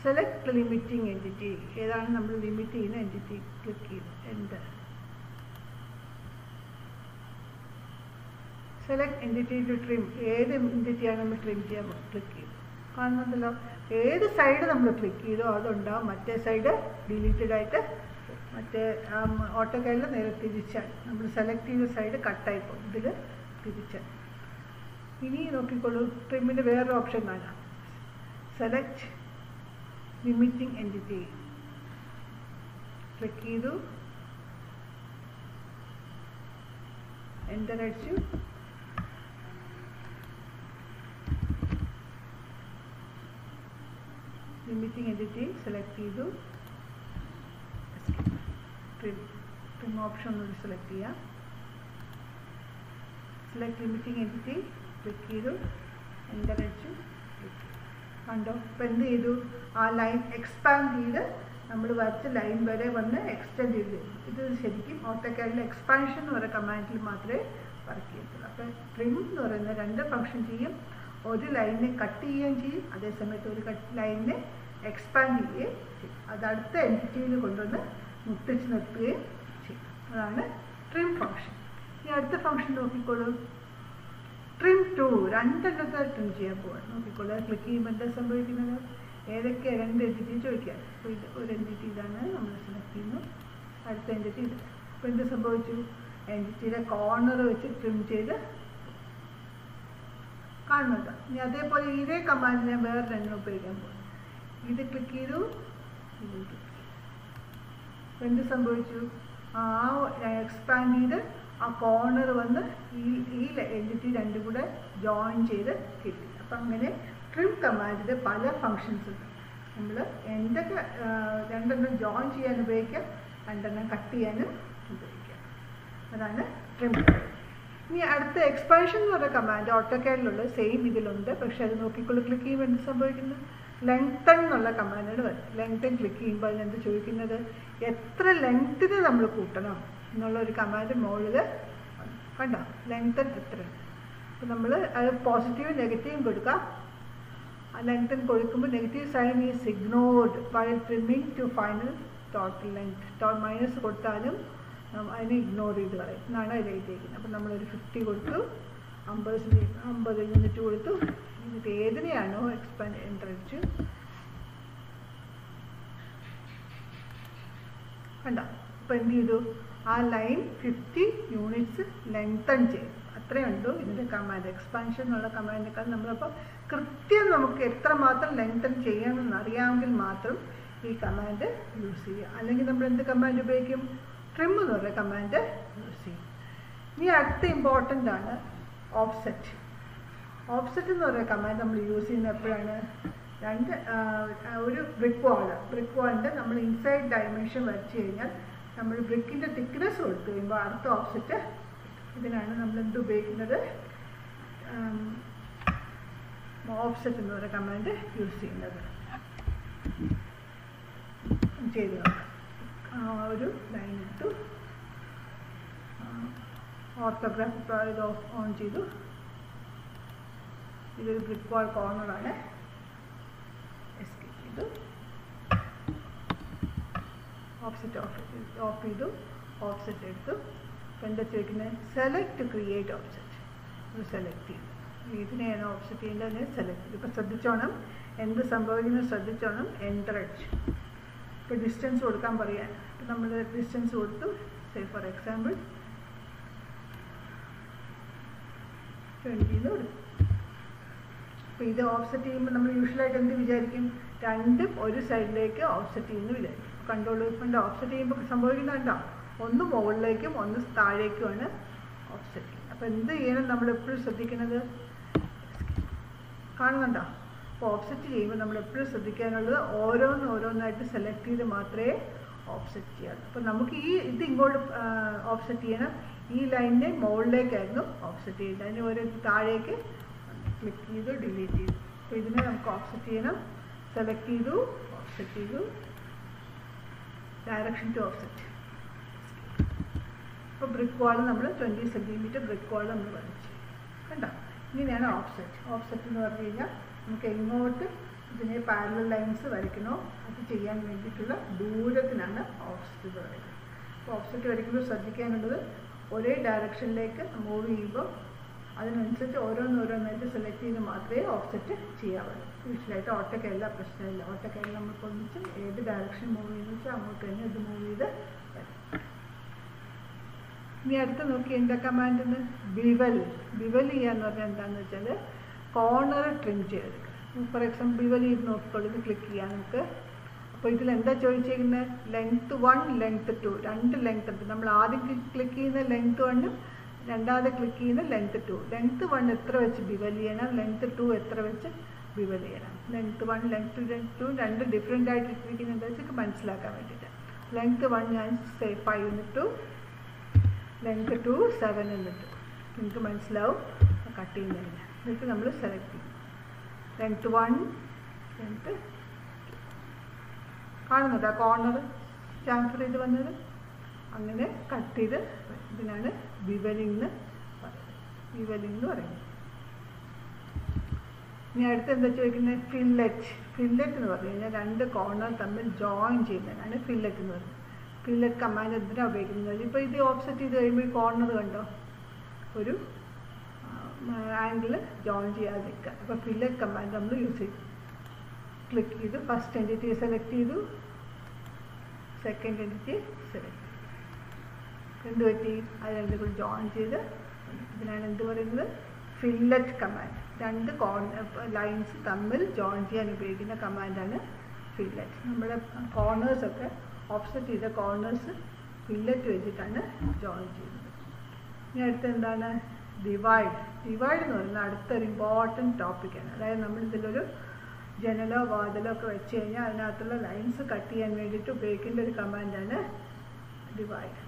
സെലക്ട് ലിമിറ്റിംഗ് എൻറ്റിറ്റി, ഏതാണ് നമ്മൾ ലിമിറ്റ് ചെയ്യുന്ന എൻറ്റിറ്റി ക്ലിക്ക് ചെയ്തു. എന്ത് സെലക്ട് എൻറ്റിറ്റി ടു ട്രിം, ഏത് എൻറ്റിറ്റിയാണ് നമ്മൾ ട്രിം ചെയ്യാൻ ക്ലിക്ക് ചെയ്തു. കാണുന്നുണ്ടല്ലോ, ഏത് സൈഡ് നമ്മൾ ക്ലിക്ക് ചെയ്തോ അതുണ്ടാവും, മറ്റേ സൈഡ് ഡിലീറ്റഡ് ആയിട്ട്. മറ്റേ ഓട്ടോക്കാരിൽ നേരെ തിരിച്ചാൽ നമ്മൾ സെലക്ട് ചെയ്ത സൈഡ് കട്ടായി പോകും, ഇതിൽ തിരിച്ചാൽ. ഇനി നോക്കിക്കോളൂ, ട്രിമ്മിൻ്റെ വേറൊരു ഓപ്ഷൻ കാണാം. സെലക്ട് ലിമിറ്റിംഗ് എൻറ്റിറ്റി ക്ലിക്ക് ചെയ്തു, എൻ്റർ അടിച്ചു. ലിമിറ്റിംഗ് എൻറ്റിറ്റി സെലക്ട് ചെയ്തു, ട്രിം ഓപ്ഷൻ ഒന്നുകൂടി സെലക്ട് ചെയ്യാം. സെലക്ട് ലിമിറ്റിംഗ് എൻറ്റിറ്റി ക്ലിക്ക് ചെയ്തു, എൻ്റർ അടിച്ചു. കണ്ടോ, ഇപ്പം എന്ത് ചെയ്തു, ആ ലൈൻ എക്സ്പാൻഡ് ചെയ്ത് നമ്മൾ വരച്ച ലൈൻ വരെ വന്ന് എക്സ്റ്റെൻഡ് ചെയ്ത്. ഇത് ശരിക്കും ഓട്ടോക്കാഡിലെ എക്സ്പാൻഷൻ എന്ന് പറയുന്ന കമാൻഡിൽ മാത്രമേ വർക്ക് ചെയ്യത്തുള്ളൂ. അപ്പോൾ ട്രിം എന്ന് പറയുന്ന രണ്ട് ഫംഗ്ഷൻ ചെയ്യും. ഒരു ലൈനിനെ കട്ട് ചെയ്യുകയും ചെയ്യും, അതേസമയത്ത് ഒരു ലൈനിനെ എക്സ്പാൻഡ് ചെയ്യുകയും ചെയ്യും. അത് അടുത്ത എൻറ്റിറ്റിയിൽ കൊണ്ടുവന്ന് മുട്ടിച്ച് നിർത്തുകയും ചെയ്യും. അതാണ് ട്രിം ഫംഗ്ഷൻ. ഈ അടുത്ത ഫംഗ്ഷൻ നോക്കിക്കോളൂ, ട്രിം ടു. രണ്ടെണ്ണത്തെ ട്രിം ചെയ്യാൻ പോവാം. നോക്കിക്കോളൂ, ക്ലിക്ക് ചെയ്യുമ്പോൾ എന്താ സംഭവിക്കുന്നത്, ഏതൊക്കെ രണ്ട് എൻറ്റിറ്റി ചോദിക്കാം. അപ്പോൾ ഇത് ഒരു എൻറ്റിറ്റി ഇതാണ്, നമ്മൾ സെലക്ട് ചെയ്യുന്നു. അടുത്ത എൻറ്റിറ്റി ഇത്. അപ്പോൾ എന്ത് സംഭവിച്ചു, എൻറ്റിറ്റിയുടെ കോർണർ വെച്ച് ട്രിം ചെയ്ത് കാണുന്നുണ്ട്. ഇനി അതേപോലെ ഇതേ കമാൻഡ് ഞാൻ വേറെ രണ്ടെണ്ണം ഉപയോഗിക്കാൻ പോകും. ഇത് ക്ലിക്ക് ചെയ്തു, ഇത് ക്ലിക്ക് ചെയ്തു. അപ്പോൾ എന്ത് സംഭവിച്ചു, ആ എക്സ്പാൻഡ് ചെയ്ത് ആ കോർണർ വന്ന് ഈ എൻറ്റിറ്റി രണ്ടും കൂടെ ജോയിൻ ചെയ്ത് കിട്ടി. അപ്പം അങ്ങനെ ട്രിം കമാൻഡിൽ പല ഫങ്ഷൻസ് ഉണ്ട്. നമ്മൾ എന്തൊക്കെ രണ്ടെണ്ണം ജോയിൻ ചെയ്യാൻ ഉപയോഗിക്കാം, രണ്ടെണ്ണം കട്ട് ചെയ്യാനും ഉപയോഗിക്കാം. അതാണ് ട്രിം. ഇനി അടുത്ത എക്സ്പാൻഷൻ എന്ന് പറയുന്ന കമാൻഡ് ഓട്ടോക്കാഡിലുള്ള സെയിം ഇതിലുണ്ട്. പക്ഷെ അത് നോക്കിക്കൊണ്ട് ക്ലിക്ക് ചെയ്യുമ്പോൾ എന്ത് സംഭവിക്കുന്നത്, ലെങ്തൺ എന്നുള്ള കമാൻഡാണ് വരുന്നത്. ലെങ്തൺ ക്ലിക്ക് ചെയ്യുമ്പോൾ അതിനെന്ത് ചോദിക്കുന്നത്, എത്ര ലെങ്ത്തിന് നമ്മൾ കൂട്ടണം എന്നുള്ളൊരു കമാൻഡ് മുകളിൽ കണ്ടോ, ലെങ്തൺ എത്ര. അപ്പോൾ നമ്മൾ അത് പോസിറ്റീവും നെഗറ്റീവും കൊടുക്കാം. ആ ലെങ്തൺ കൊടുക്കുമ്പോൾ negative sign is ignored while trimming to final total length. Minus കൊടുത്താലും അതിനെ ഇഗ്നോർ ചെയ്ത് കളയും എന്നാണ് അതിൽ എഴുതിയിരിക്കുന്നത്. അപ്പം നമ്മളൊരു 50 കൊടുത്തു, 50 യൂണിറ്റ് കൊടുത്തു. എന്നിട്ട് ഏതിനെയാണോ എക്സ്പാൻഡ് എൻ്റർ അടിച്ചു. കണ്ടോ, അപ്പോൾ എന്ത് ചെയ്തു, ആ ലൈൻ 50 യൂണിറ്റ്സ് ലെങ്തൺ ചെയ്തു. അത്രയേ ഉള്ളൂ ഇതിൻ്റെ കമാൻഡ്. എക്സ്പാൻഷൻ എന്നുള്ള കമാൻഡിനേക്കാൾ നമ്മളപ്പോൾ കൃത്യം നമുക്ക് എത്രമാത്രം ലെങ്തൺ ചെയ്യണമെന്ന് അറിയാമെങ്കിൽ മാത്രം ഈ കമാൻഡ് യൂസ് ചെയ്യുക. അല്ലെങ്കിൽ നമ്മൾ എന്ത് കമാൻഡ് ഉപയോഗിക്കും, ട്രിം എന്ന് പറയുന്ന കമാൻഡ് യൂസ് ചെയ്യും. ഇനി അടുത്ത ഇമ്പോർട്ടൻ്റ് ആണ് ഓഫ്സെറ്റ്. ഓഫ്സെറ്റ് എന്ന് പറയുന്ന കമാൻഡ് നമ്മൾ യൂസ് ചെയ്യുന്നത് എപ്പോഴാണ്, ഒരു ബ്രിക്ക് വാളിൻ്റെ നമ്മൾ ഇൻസൈഡ് ഡയമെൻഷൻ വരച്ച് കഴിഞ്ഞാൽ നമ്മൾ ബ്രിക്കിൻ്റെ തിക്നെസ് കൊടുത്തു കഴിയുമ്പോൾ അടുത്ത ഓഫ്സെറ്റ്. ഇതിനാണ് നമ്മൾ എന്ത് ഉപയോഗിക്കുന്നത്, ഓഫ്സെറ്റ് എന്ന് പറയുന്ന കമാൻഡ് യൂസ് ചെയ്യുന്നത്. ചെയ്ത് നോക്കാം. ഒരു ലൈൻ ഇട്ടു, ഓർത്തോഗ്രാഫ് ഇത് ഓൺ ചെയ്തു. ഇതൊരു ബ്രിക്ക് വാൾ കോർണറാണ്. എസ്കേപ്പ് ചെയ്തു, ഓഫ്സെറ്റ് ഓഫ് ചെയ്തു, ഓഫ്സെറ്റ് എടുത്തു. അപ്പോൾ എന്താ ചോദിക്കുന്നത്, സെലക്ട് ടു ക്രിയേറ്റ് ഓഫ്സെറ്റ്. ഇത് സെലക്ട് ചെയ്തു, ഇതിനെയാണ് ഓഫ്സെറ്റ് ചെയ്യേണ്ടത്, സെലക്ട് ചെയ്തു. ഇപ്പോൾ ശ്രദ്ധിച്ചോണം, എന്ത് സംഭവിക്കുന്നത് ശ്രദ്ധിച്ചോണം. എൻ്റർ അടിച്ചു. ഇപ്പോൾ ഡിസ്റ്റൻസ് കൊടുക്കാൻ പറയാൻ, അപ്പോൾ നമ്മൾ ഡിസ്റ്റൻസ് കൊടുത്തു. സേ ഫോർ എക്സാമ്പിൾ 20 കൊടുക്കും. അപ്പോൾ ഇത് ഓഫ്സെറ്റ് ചെയ്യുമ്പോൾ നമ്മൾ യൂഷ്വലായിട്ട് എന്ത് വിചാരിക്കും? രണ്ടും ഒരു സൈഡിലേക്ക് ഓഫ്സെറ്റ് ചെയ്യുന്നു വിചാരിക്കും. കൺട്രോൾ കൊണ്ട് ഓഫ്സെറ്റ് ചെയ്യുമ്പോൾ സംഭവിക്കുന്നുണ്ടോ? ഒന്ന് മുകളിലേക്കും ഒന്ന് താഴേക്കുമാണ് ഓഫ്സെറ്റ് ചെയ്യുന്നത്. അപ്പോൾ എന്ത് ചെയ്യണം? നമ്മളെപ്പോഴും ശ്രദ്ധിക്കുന്നത് കാണുന്നുണ്ടോ? അപ്പോൾ ഓഫ്സെറ്റ് ചെയ്യുമ്പോൾ നമ്മളെപ്പോഴും ശ്രദ്ധിക്കാനുള്ളത് ഓരോന്നായിട്ട് സെലക്ട് ചെയ്ത് മാത്രമേ ഓഫ്സെറ്റ് ചെയ്യാവൂ. അപ്പോൾ നമുക്ക് ഇത് ഇങ്ങോട്ട് ഓഫ്സെറ്റ് ചെയ്യണം. ഈ ലൈനിനെ മുകളിലേക്കായിരുന്നു ഓഫ്സെറ്റ് ചെയ്യുന്നത്. അതിന് ഒരു താഴേക്ക് ക്ലിക്ക് ചെയ്തു, ഡിലീറ്റ് ചെയ്തു. അപ്പോൾ ഇതിനെ നമുക്ക് ഓഫ്സെറ്റ് ചെയ്യണം. സെലക്ട് ചെയ്തു, ഓഫ്സെറ്റ് ചെയ്തു, ഡയറക്ഷൻ ടു ഓഫ്സെറ്റ്. അപ്പോൾ ബ്രിക്ക് വാൾ നമ്മൾ 20 സെൻറ്റിമീറ്റർ ബ്രിക്ക് വാൾ നമ്മൾ വരച്ചു. കണ്ടോ? ഇങ്ങനെയാണ് ഓഫ്സെറ്റ്. ഓഫ്സെറ്റ് എന്ന് പറഞ്ഞു കഴിഞ്ഞാൽ നമുക്ക് എങ്ങോട്ട് ഇതിനെ പാരലൽ ലൈൻസ് വരയ്ക്കണോ അത് ചെയ്യാൻ വേണ്ടിയിട്ടുള്ള ദൂരത്തിനാണ് ഓഫ്സെറ്റ് എന്ന് പറയുന്നത്. അപ്പോൾ ഓഫ്സെറ്റ് വരയ്ക്കുമ്പോൾ ശ്രദ്ധിക്കാനുള്ളത് ഒരേ ഡയറക്ഷനിലേക്ക് മൂവ് ചെയ്യുമ്പോൾ അതിനനുസരിച്ച് ഓരോന്നായിട്ട് സെലക്ട് ചെയ്ത് മാത്രമേ ഓഫ്സെറ്റ് ചെയ്യാവുള്ളൂ. യൂഷ്വലായിട്ട് ഓട്ടോക്കാരിൽ പ്രശ്നമില്ല. ഓട്ടോക്കാരിൽ നമുക്ക് ഒന്നിച്ച് ഏത് ഡയറക്ഷൻ മൂവ് ചെയ്യുന്ന വെച്ചാൽ അങ്ങോട്ട് തന്നെ ഇത് മൂവ് ചെയ്ത് വരും. ഇനി അടുത്ത് നോക്കി എന്താ കമാൻഡിന് ബിവൽ ചെയ്യാന്ന് പറഞ്ഞാൽ എന്താണെന്ന് വെച്ചാൽ കോർണർ ട്രിം ചെയ്തെടുക്കുക. ഫോർ എക്സാമ്പിൾ ബിവൽ ചെയ്ത് നോക്കിക്കോളൂ. ഇത് ക്ലിക്ക് ചെയ്യാം നമുക്ക്. അപ്പോൾ ഇതിൽ എന്താ ചോദിച്ചിരിക്കുന്നത്? ലെങ്ത് 1 ലെങ്ത് 2 രണ്ട് ലെങ്ത് ഉണ്ട്. നമ്മൾ ആദ്യം ക്ലിക്ക് ചെയ്യുന്ന ലെങ്ത് 1 രണ്ടാമത് ക്ലിക്ക് ചെയ്യുന്ന ലെങ്ത് 2. ലെങ്ത് 1 എത്ര വെച്ച് ബിവൽ ചെയ്യണം, ലെങ്ത് 2 എത്ര വെച്ച് ബിവൽ ചെയ്യണം. ലെങ്ത് 1 ലെങ്ത് 2 രണ്ട് ഡിഫറെൻ്റ് ആയിട്ട് ഇട്ടിരിക്കുന്നത് എന്താ വെച്ചാൽ മനസ്സിലാക്കാൻ വേണ്ടിയിട്ട്. ലെങ്ത് 1 ഞാൻ 5 എന്നിട്ടു, ലെങ്ത് 2 7 എന്നിട്ടു. നിങ്ങൾക്ക് മനസ്സിലാവും കട്ട് ചെയ്യുന്നതിന്. എന്നിട്ട് നമ്മൾ സെലക്ട് ചെയ്യും. ലെങ്ത് 1 ലെങ്ത് കാണുന്നുണ്ട് ആ കോർണർ ട്രാൻസ്ഫർ ചെയ്ത് വന്നത്. അങ്ങനെ കട്ട് ചെയ്ത് ഇതിനാണ് ബിവലിംഗ് എന്ന് പറയുന്നത്. ഇനി അടുത്ത് എന്താ ചോദിക്കുന്നത്? ഫില്ലറ്റ് എന്ന് പറഞ്ഞു കഴിഞ്ഞാൽ രണ്ട് കോർണർ തമ്മിൽ ജോയിൻ ചെയ്യുന്നതിനാണ് ഫില്ലറ്റ് എന്ന് പറയുന്നത്. ഫില്ലറ്റ് കമാൻഡ് എന്തിനാണ് ഉപയോഗിക്കുന്നത്? ഇപ്പോൾ ഇത് ഓഫ്സെറ്റ് ചെയ്ത് കഴിയുമ്പോൾ ഈ കോർണർ കണ്ടോ ഒരു ആംഗിൾ ജോയിൻ ചെയ്യാതിരിക്കുക. അപ്പോൾ ഫില്ലറ്റ് കമാൻഡ് നമ്മൾ യൂസ് ചെയ്യും. ക്ലിക്ക് ചെയ്തു, ഫസ്റ്റ് എൻറ്റിറ്റി സെലക്ട് ചെയ്തു, സെക്കൻഡ് എൻറ്റിറ്റി സെലക്ട് ചെയ്തു. എന്ത് പറ്റി? അത് രണ്ടും കൂടി ജോയിൻ ചെയ്ത് ഇതിനാണ് എന്ത് പറയുന്നത്? Fillet command. രണ്ട് ലൈൻസ് തമ്മിൽ ജോയിൻ ചെയ്യാൻ ഉപയോഗിക്കുന്ന കമാൻഡാണ് ഫില്ലറ്റ്. നമ്മുടെ കോർണേഴ്സൊക്കെ ഓഫ്സെറ്റ് ചെയ്ത കോർണേഴ്സ് ഫില്ലറ്റ് വെച്ചിട്ടാണ് ജോയിൻ ചെയ്യുന്നത്. ഇനി അടുത്ത് എന്താണ്? ഡിവൈഡ് എന്ന് പറയുന്നത് അടുത്തൊരു ഇമ്പോർട്ടൻറ്റ് ടോപ്പിക്കാണ്. അതായത് നമ്മളിതിലൊരു ജനലോ വാതിലോ ഒക്കെ വെച്ച് കഴിഞ്ഞാൽ അതിനകത്തുള്ള ലൈൻസ് കട്ട് ചെയ്യാൻ വേണ്ടിയിട്ട് ഉപയോഗിക്കേണ്ട ഒരു കമാൻഡാണ് ഡിവൈഡ്.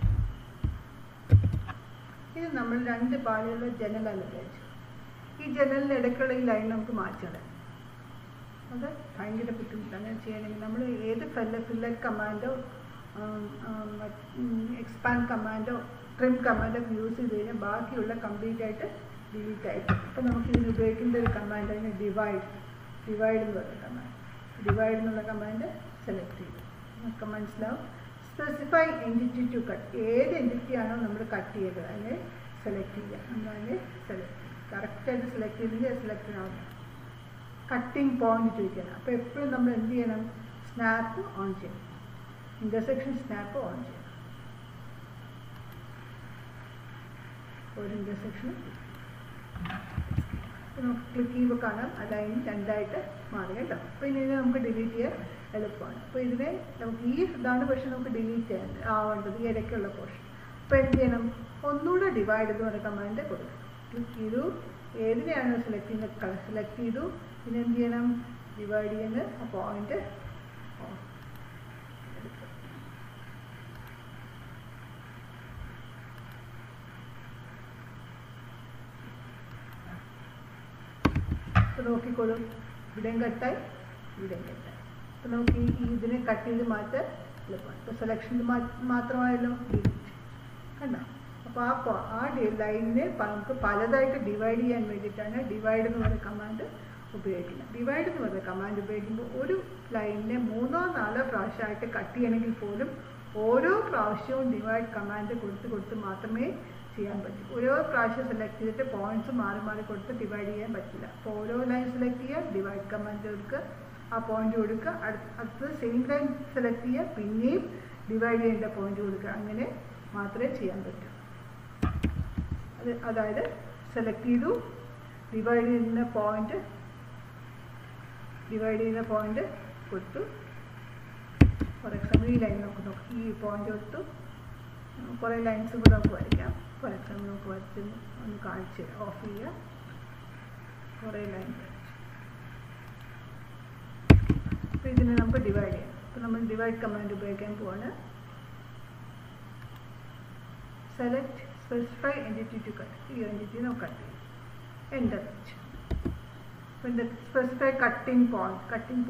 ഇത് നമ്മൾ രണ്ട് പാളിയുള്ള ജനലാണ് വിചാരിച്ചു. ഈ ജനലിൻ്റെ ഇടയ്ക്കുള്ള ഈ ലൈൻ നമുക്ക് മാറ്റണം. അത് ഭയങ്കര ബുദ്ധിമുട്ടാണ്. അങ്ങനെ ചെയ്യണമെങ്കിൽ നമ്മൾ ഏത് fillet commando expand commando trim commando use ചെയ്ത് കഴിഞ്ഞാൽ ബാക്കിയുള്ള കംപ്ലീറ്റ് ആയിട്ട് ഡിലീറ്റ് ആയിരിക്കും. അപ്പോൾ നമുക്കിതിന് ഉപയോഗിക്കേണ്ട ഒരു കമാൻഡ് അതിന് ഡിവൈഡ് എന്ന് പറയുന്ന കമാൻഡ്. ഡിവൈഡ് എന്നുള്ള കമാൻഡ് സെലക്ട് ചെയ്തു. നമുക്ക് മനസ്സിലാവും. Specify entity to cut. ഏത് എൻറ്റിറ്റിയാണോ നമ്മൾ കട്ട് ചെയ്തത് അതിനെ സെലക്ട് ചെയ്യുക. നമ്മളതിനെ സെലക്ട് ചെയ്യും. കറക്റ്റായിട്ട് സെലക്ട് ചെയ്തെങ്കിൽ സെലക്ട് ആവുന്നു. കട്ടിങ് പോയിന്റ് ചോദിക്കണം. അപ്പോൾ എപ്പോഴും നമ്മൾ എന്ത് ചെയ്യണം? സ്നാപ്പ് ഓൺ ചെയ്യണം. ഇൻ്റർസെക്ഷൻ സ്നാപ്പ് ഓൺ ചെയ്യണം. ഒരു ഇൻ്റർസെക്ഷൻ നമുക്ക് ക്ലിക്ക് ചെയ്യുമ്പോൾ കാണാം ആ ലൈൻ രണ്ടായിട്ട് മാറി കേട്ടോ. അപ്പോൾ ഇതിനെ നമുക്ക് ഡിലീറ്റ് ചെയ്യാൻ എളുപ്പമാണ്. അപ്പോൾ ഇതിനെ നമുക്ക് ഇതാണ് പക്ഷേ നമുക്ക് ഡിലീറ്റ് ചെയ്യാൻ ആവേണ്ടത് ഈ ഇടയ്ക്കുള്ള പോർഷൻ. അപ്പോൾ എന്ത് ചെയ്യണം? ഒന്നുകൂടെ ഡിവൈഡ് എന്ന് പറയുന്ന കമാൻഡ് കൊടുക്കണം. ക്ലിക്ക് ചെയ്തു, ഏതിനെയാണ് സെലക്ട് ചെയ്തു. പിന്നെ എന്ത് ചെയ്യണം? ഡിവൈഡ് ചെയ്യുന്ന ആ പോയിന്റ് നോക്കിക്കോളൂ. ഇവിടെയും കട്ടായി, ഇവിടെയും കട്ടായി. അപ്പോൾ നമുക്ക് ഇതിനെ കട്ട് ചെയ്ത് മാറ്റാൻ എളുപ്പമാണ്. ഇപ്പോൾ സെലക്ഷനിൽ മാത്രമായല്ലോ ഡിലീറ്റ് കണ്ടോ. അപ്പോൾ ആ ലൈനിനെ നമുക്ക് പലതായിട്ട് ഡിവൈഡ് ചെയ്യാൻ വേണ്ടിയിട്ടാണ് ഡിവൈഡ് എന്ന് പറയുന്ന കമാൻഡ് ഉപയോഗിക്കുന്നത്. ഡിവൈഡ് എന്ന് പറയുന്ന കമാൻഡ് ഉപയോഗിക്കുമ്പോൾ ഒരു ലൈനിനെ 3-4 പ്രാവശ്യമായിട്ട് കട്ട് ചെയ്യണമെങ്കിൽ പോലും ഓരോ പ്രാവശ്യവും ഡിവൈഡ് കമാൻഡ് കൊടുത്ത് മാത്രമേ ചെയ്യാൻ പറ്റും. ഓരോ പ്രാവശ്യം സെലക്ട് ചെയ്തിട്ട് പോയിന്റ്സ് മാറി കൊടുത്ത് ഡിവൈഡ് ചെയ്യാൻ പറ്റില്ല. അപ്പോൾ ഓരോ ലൈൻ സെലക്ട് ചെയ്യുക, ഡിവൈഡ് കമാൻഡ് കൊടുക്കുക, ആ പോയിന്റ് കൊടുക്കുക. അടുത്തത് സെയിം ലൈൻ സെലക്ട് ചെയ്യുക, പിന്നെയും ഡിവൈഡ് ചെയ്യേണ്ട പോയിന്റ് കൊടുക്കുക. അങ്ങനെ മാത്രമേ ചെയ്യാൻ പറ്റൂ. അതായത് സെലക്ട് ചെയ്തു, ഡിവൈഡ് ചെയ്യുന്ന പോയിന്റ് കൊടുത്തു. ഫോർ എക്സാമ്പിൾ ഈ ലൈൻ നമുക്ക് നോക്കാം. ഈ പോയിന്റ് കൊടുത്തു, കുറേ ലൈൻസ് കൂടെ നമുക്ക് വരയ്ക്കാം. ഫോർ എക്സാമ്പിൾ നമുക്ക് വരച്ച് ഒന്ന് കാണിച്ച് ഓഫ് ചെയ്യുക. കുറേ ലൈൻ വരച്ചു. അപ്പോൾ ഇതിനെ നമുക്ക് ഡിവൈഡ് ചെയ്യാം. അപ്പോൾ നമ്മൾ ഡിവൈഡ് കമാൻഡ് ഉപയോഗിക്കാൻ പോവാണ്. Select specify entity to cut. ഈ എൻറ്റിറ്റി നമുക്ക് കട്ട് ചെയ്യാം. എൻ്റർ വെച്ചു. അപ്പോൾ ഇതിൻ്റെ സ്പെസിഫൈ കട്ടിംഗ്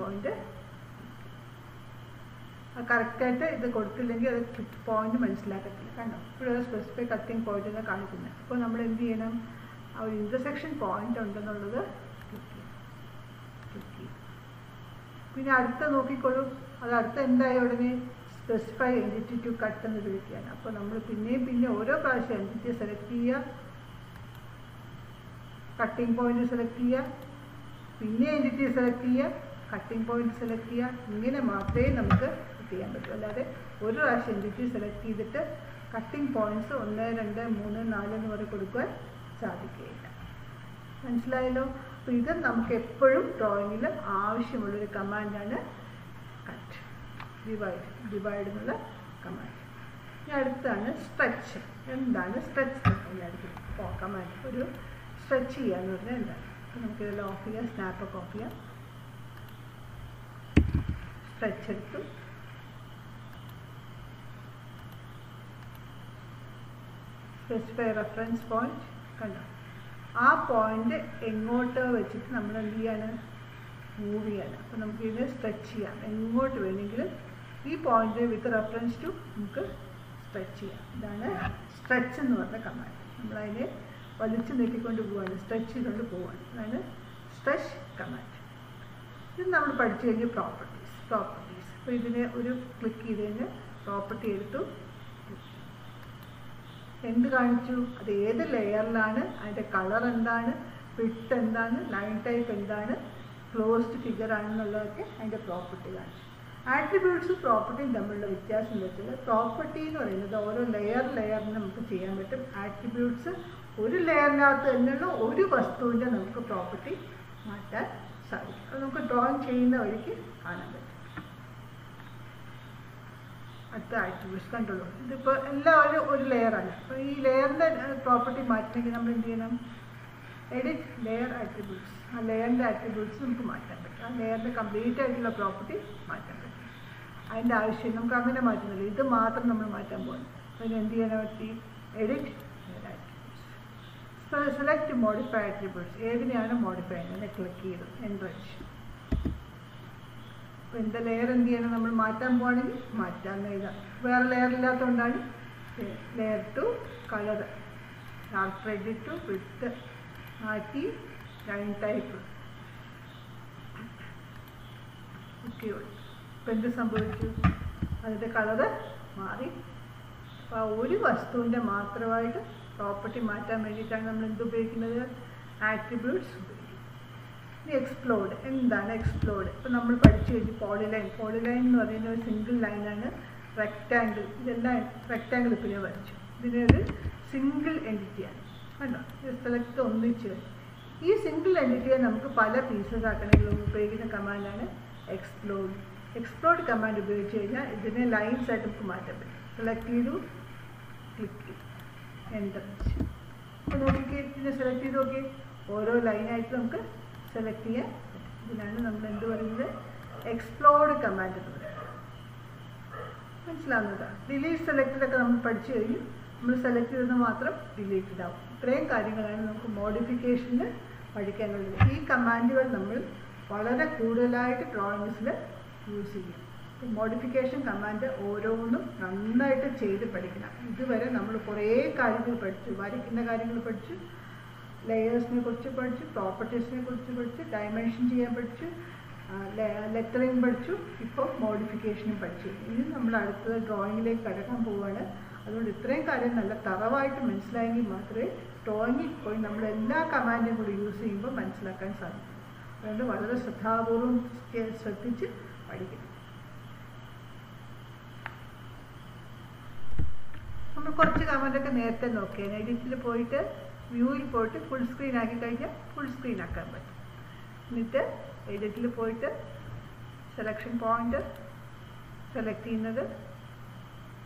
പോയിന്റ് കറക്റ്റായിട്ട് ഇത് കൊടുത്തില്ലെങ്കിൽ അത് പോയിന്റ് മനസ്സിലാക്കത്തില്ല. കണ്ടോ, ഇപ്പോഴത് സ്പെസിഫൈ കട്ടിംഗ് പോയിന്റ് എന്ന് കാണിക്കുന്നത്. അപ്പോൾ നമ്മൾ എന്ത് ചെയ്യണം, ആ ഒരു ഇൻ്റർസെക്ഷൻ പോയിന്റ് ഉണ്ടെന്നുള്ളത് ക്ലിക്ക് ചെയ്യും. പിന്നെ അടുത്ത നോക്കിക്കോളൂ. അത് അടുത്ത എന്തായി ഉടനെ സ്പെസിഫൈ എൻറ്റിറ്റി ടു കട്ട് എന്ന് വിളിക്കുകയാണ്. അപ്പോൾ നമ്മൾ പിന്നെ ഓരോ പ്രാവശ്യം എൻറ്റിറ്റി സെലക്ട് ചെയ്യുക, കട്ടിംഗ് പോയിന്റ് സെലക്ട് ചെയ്യുക, പിന്നെ എൻറ്റിറ്റി സെലക്ട് ചെയ്യുക, കട്ടിംഗ് പോയിന്റ് സെലക്ട് ചെയ്യുക. ഇങ്ങനെ മാത്രമേ നമുക്ക് ചെയ്യാൻ പറ്റൂ. അല്ലാതെ ഒരു പ്രാവശ്യം എൻറ്റിറ്റി സെലക്ട് ചെയ്തിട്ട് കട്ടിംഗ് പോയിന്റ്സ് 1, 2, 3, 4 എന്ന് വരെ കൊടുക്കുവാൻ സാധിക്കുകയില്ല. മനസ്സിലായല്ലോ? അപ്പോൾ ഇത് നമുക്ക് എപ്പോഴും ഡ്രോയിങ്ങിൽ ആവശ്യമുള്ളൊരു കമാൻഡാണ് കട്ട്, ഡിവൈഡ് എന്നുള്ള കമാൻഡ്. ഇനി അടുത്താണ് സ്ട്രെച്ച്. എന്താണ് സ്ട്രെച്ച്? അടുത്ത് കമാൻഡ് ഒരു സ്ട്രെച്ച് ചെയ്യാന്ന് പറഞ്ഞാൽ എന്താണ്? അപ്പോൾ നമുക്കിതെല്ലാം ഓഫ് ചെയ്യാം. സ്നാപ്പൊക്കെ ഓഫ് ചെയ്യാം. സ്ട്രെച്ച് എടുത്തു. Specify reference point. കണ്ടോ, ആ പോയിന്റ് എങ്ങോട്ട് വെച്ചിട്ട് നമ്മൾ എന്ത് ചെയ്യാണ്, മൂവ് ചെയ്യാണ്. അപ്പോൾ നമുക്ക് ഇതിനെ സ്ട്രെച്ച് ചെയ്യാം. എങ്ങോട്ട് വേണമെങ്കിലും ഈ പോയിന്റ് വിത്ത് റെഫറൻസ് ടു നമുക്ക് സ്ട്രെച്ച് ചെയ്യാം. ഇതാണ് സ്ട്രെച്ച് എന്ന് പറഞ്ഞ കമാൻഡ്. നമ്മളതിനെ വലിച്ചു നീട്ടിക്കൊണ്ട് പോവാണ്, സ്ട്രെച്ച് ചെയ്തുകൊണ്ട് പോവാണ്. അതാണ് സ്ട്രെച്ച് കമാൻഡ്. ഇത് നമ്മൾ പഠിച്ചു കഴിഞ്ഞ് പ്രോപ്പർട്ടീസ്. അപ്പോൾ ഇതിനെ ഒരു ക്ലിക്ക് ചെയ്ത് കഴിഞ്ഞ് പ്രോപ്പർട്ടി എടുത്തു. എന്ത് കാണിച്ചു, അത് ഏത് ലെയറിലാണ്, അതിൻ്റെ കളർ എന്താണ്, വിഡ്ത്ത് എന്താണ്, ലൈൻ ടൈപ്പ് എന്താണ്, ക്ലോസ്ഡ് ഫിഗർ ആണെന്നുള്ളതൊക്കെ അതിൻ്റെ പ്രോപ്പർട്ടി കാണിച്ചു. ആട്രിബ്യൂട്ട്സും പ്രോപ്പർട്ടിയും തമ്മിലുള്ള വ്യത്യാസം എന്ന് വെച്ചാൽ, പ്രോപ്പർട്ടി എന്ന് പറയുന്നത് ഓരോ ലെയറിന് നമുക്ക് ചെയ്യാൻ പറ്റും. ആട്രിബ്യൂട്ട്സ് ഒരു ലെയറിനകത്ത് തന്നെയുള്ള ഒരു വസ്തുവിൻ്റെ നമുക്ക് പ്രോപ്പർട്ടി മാറ്റാൻ സാധിക്കും. അത് നമുക്ക് ഡ്രോയിങ് ചെയ്യുന്ന വഴിക്ക് കാണാൻ പറ്റും. അടുത്ത ആട്രിബ്യൂട്ട്സ് കണ്ടുള്ളൂ. ഇതിപ്പോൾ എല്ലാവരും ഒരു ലെയറാണ്. അപ്പോൾ ഈ ലെയറിൻ്റെ പ്രോപ്പർട്ടി മാറ്റണമെങ്കിൽ നമ്മൾ എന്ത് ചെയ്യണം, എഡിറ്റ് ലെയർ ആട്രിബ്യൂട്ട്സ്. ആ ലെയറിൻ്റെ ആട്രിബ്യൂട്ട്സ് നമുക്ക് മാറ്റാൻ പറ്റും. ആ ലെയറിൻ്റെ കംപ്ലീറ്റ് ആയിട്ടുള്ള പ്രോപ്പർട്ടി മാറ്റാൻ പറ്റും. അതിൻ്റെ ആവശ്യം നമുക്ക് അങ്ങനെ മാറ്റുന്നില്ല, ഇത് മാത്രം നമ്മൾ മാറ്റാൻ പോകുന്നു. അതിന് എന്ത് ചെയ്യാൻ പറ്റി, edit layer attributes. Select modify attributes. ഏതിനെയാണ് മോഡിഫൈ ചെയ്യുന്നത് ക്ലിക്ക് ചെയ്തു, എൻ്റർ അടിച്ചു. അപ്പോൾ എൻ്റെ ലെയർ എന്ത് ചെയ്യണം, നമ്മൾ മാറ്റാൻ പോവാണെങ്കിൽ മാറ്റാമെന്ന് എഴുതാം. വേറെ ലെയർ ഇല്ലാത്തതുകൊണ്ടാണ് layer two colour, dark red to width മാറ്റി, ലൈൻ ടൈപ്പ് ഓക്കെ. ഇപ്പോൾ എന്ത് സംഭവിച്ചു, അതിൻ്റെ കളറ് മാറി. അപ്പോൾ ഒരു വസ്തുവിൻ്റെ മാത്രമായിട്ട് പ്രോപ്പർട്ടി മാറ്റാൻ വേണ്ടിയിട്ടാണ് നമ്മൾ എന്ത് ഉപയോഗിക്കുന്നത്, ആട്രിബ്യൂട്ട്സ് ഉപയോഗിക്കുന്നത്. എക്സ്പ്ലോഡ്. എന്താണ് എക്സ്പ്ലോഡ്? ഇപ്പോൾ നമ്മൾ പഠിച്ചു കഴിഞ്ഞു പോളിലൈൻ എന്ന് പറയുന്ന ഒരു സിംഗിൾ ലൈനാണ്. റെക്റ്റാങ്കിൾ, ഇതെല്ലാം റെക്റ്റാങ്കിൾ ഇപ്പോൾ ഞാൻ വരച്ചു. ഇതിനൊരു സിംഗിൾ എൻറ്റിറ്റിയാണ്. കണ്ടോ, സ്ഥലത്ത് ഒന്നിച്ച് ഈ സിംഗിൾ എൻറ്റിറ്റിയെ നമുക്ക് പല പീസസ് ആക്കണമെങ്കിൽ ഉപയോഗിക്കുന്ന കമാൻഡാണ് എക്സ്പ്ലോഡ് കമാൻഡ് ഉപയോഗിച്ച് കഴിഞ്ഞാൽ ഇതിനെ ലൈൻസ് ആയിട്ട് നമുക്ക് മാറ്റാൻ പറ്റും. സെലക്ട് ചെയ്തു, ക്ലിക്ക് ചെയ്തു, എൻ്റർ വെച്ചു. അപ്പോൾ നോക്കിക്കേ, ഇതിനെ സെലക്ട് ചെയ്ത് നോക്കി, ഓരോ ലൈനായിട്ട് നമുക്ക് സെലക്ട് ചെയ്യാൻ പറ്റും. ഇതിനാണ് നമ്മൾ എന്ത് പറയുന്നത്, എക്സ്പ്ലോഡ് കമാൻഡ് എന്ന് പറയുന്നത്. മനസ്സിലാവുന്നതാണ്. ഡിലീറ്റ് സെലക്റ്റഡൊക്കെ നമ്മൾ പഠിച്ചു കഴിഞ്ഞു. നമ്മൾ സെലക്ട് ചെയ്തത് മാത്രം ഡിലീറ്റഡ് ആവും. ഇത്രയും കാര്യങ്ങളാണ് നമുക്ക് മോഡിഫിക്കേഷനിൽ പഠിക്കാനുള്ളത്. ഈ കമാൻഡുകൾ നമ്മൾ വളരെ കൂടുതലായിട്ട് ഡ്രോയിങ്സിൽ യൂസ് ചെയ്യും. മോഡിഫിക്കേഷൻ കമാൻഡ് ഓരോന്നും നന്നായിട്ട് ചെയ്ത് പഠിക്കണം. ഇതുവരെ നമ്മൾ കുറേ കാര്യങ്ങൾ പഠിച്ചു, വരയ്ക്കുന്ന കാര്യങ്ങൾ പഠിച്ചു, ലെയേഴ്സിനെ കുറിച്ച് പഠിച്ചു, പ്രോപ്പർട്ടീസിനെ കുറിച്ച് പഠിച്ചു, ഡയമെൻഷൻ ചെയ്യാൻ പഠിച്ചു, ലെറ്ററിങ് പഠിച്ചു, ഇപ്പോൾ മോഡിഫിക്കേഷനും പഠിച്ചു. ഇനി നമ്മൾ അടുത്തത് ഡ്രോയിങ്ങിലേക്ക് കടക്കാൻ പോവുകയാണ്. അതുകൊണ്ട് ഇത്രയും കാര്യം നല്ല തറവായിട്ട് മനസ്സിലായെങ്കിൽ മാത്രമേ ഡ്രോയിങ്ങിൽ പോയി നമ്മൾ എല്ലാ കമാൻഡും കൂടി യൂസ് ചെയ്യുമ്പോൾ മനസ്സിലാക്കാൻ സാധിക്കും. അതുകൊണ്ട് വളരെ ശ്രദ്ധാപൂർവം ശ്രദ്ധിച്ച് പഠിക്കണം. നമ്മൾ കുറച്ച് കമൻ്റൊക്കെ നേരത്തെ നോക്കിയാൽ എഡിറ്റിൽ പോയിട്ട് വ്യൂവിൽ പോയിട്ട് ഫുൾ സ്ക്രീൻ ആക്കി കഴിഞ്ഞാൽ ഫുൾ സ്ക്രീൻ ആക്കാൻ പറ്റും. എന്നിട്ട് എഡിറ്റിൽ പോയിട്ട് സെലക്ഷൻ പോയിന്റ് സെലക്ട് ചെയ്യുന്നത്,